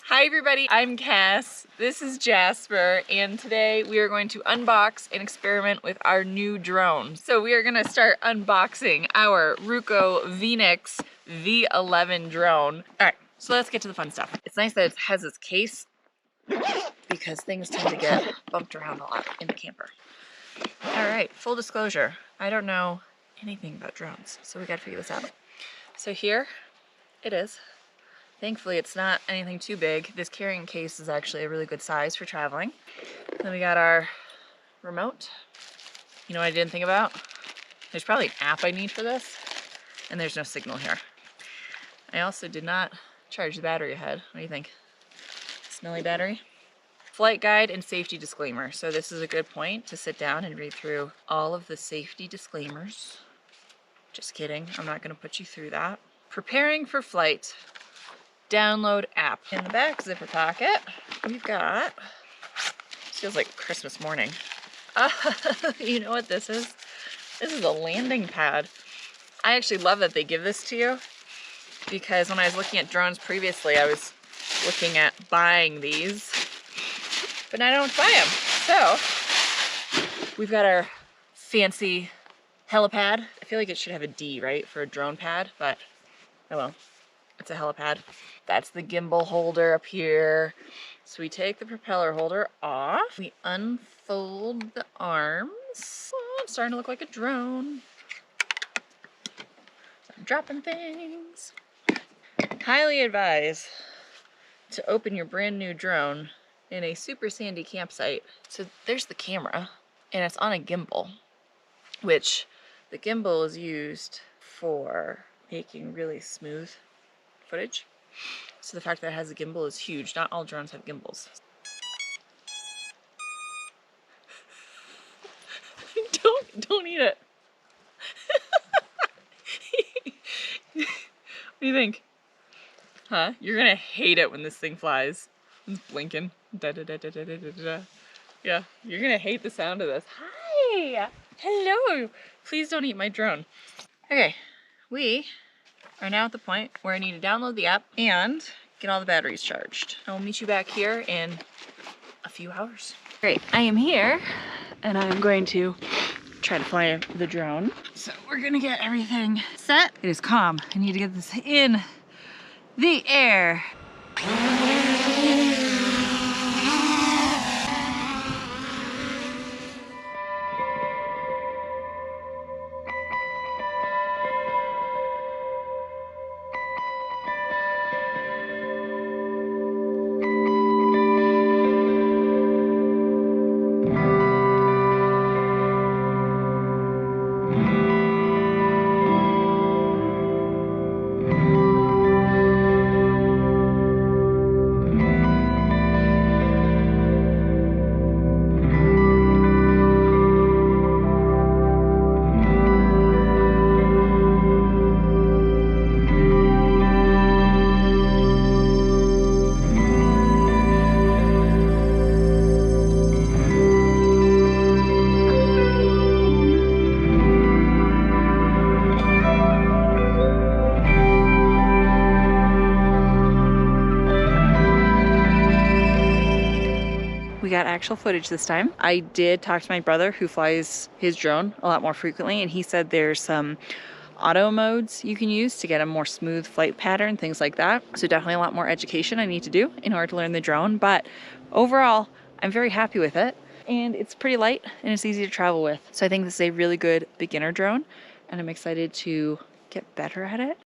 Hi everybody, I'm Cass, this is Jasper, and today we are going to unbox and experiment with our new drone. So we are going to start unboxing our Veeniix V11 drone. Alright, so let's get to the fun stuff. It's nice that it has this case because things tend to get bumped around a lot in the camper. Alright, full disclosure, I don't know anything about drones, so we gotta figure this out. So here it is. Thankfully, it's not anything too big. This carrying case is actually a really good size for traveling. Then we got our remote. You know what I didn't think about? There's probably an app I need for this, and there's no signal here. I also did not charge the battery ahead. What do you think? Smelly battery? Flight guide and safety disclaimer. So this is a good point to sit down and read through all of the safety disclaimers. Just kidding, I'm not gonna put you through that. Preparing for flight. Download app. In the back zipper pocket, we've got, feels like Christmas morning. You know what this is? This is a landing pad. I actually love that they give this to you because when I was looking at drones previously, I was looking at buying these, but I don't buy them. So we've got our fancy helipad. I feel like it should have a D, right, for a drone pad, but oh well. It's a helipad. That's the gimbal holder up here. So we take the propeller holder off. We unfold the arms. Oh, it's starting to look like a drone. I'm dropping things. Highly advise to open your brand new drone in a super sandy campsite. So there's the camera, and it's on a gimbal, which the gimbal is used for making really smooth footage. So the fact that it has a gimbal is huge. Not all drones have gimbals. Don't eat it. What do you think? Huh? You're gonna hate it when this thing flies. It's blinking. Da, da, da, da, da, da, da, da. Yeah, you're gonna hate the sound of this. Hi! Hello! Please don't eat my drone. Okay, we are now at the point where I need to download the app and get all the batteries charged. I will meet you back here in a few hours. Great, I am here and I'm going to try to fly the drone. So we're gonna get everything set. It is calm. I need to get this in the air. We got actual footage this time. I did talk to my brother who flies his drone a lot more frequently, and he said there's some auto modes you can use to get a more smooth flight pattern, things like that. So definitely a lot more education I need to do in order to learn the drone, but overall, I'm very happy with it. And it's pretty light and it's easy to travel with. So I think this is a really good beginner drone, and I'm excited to get better at it.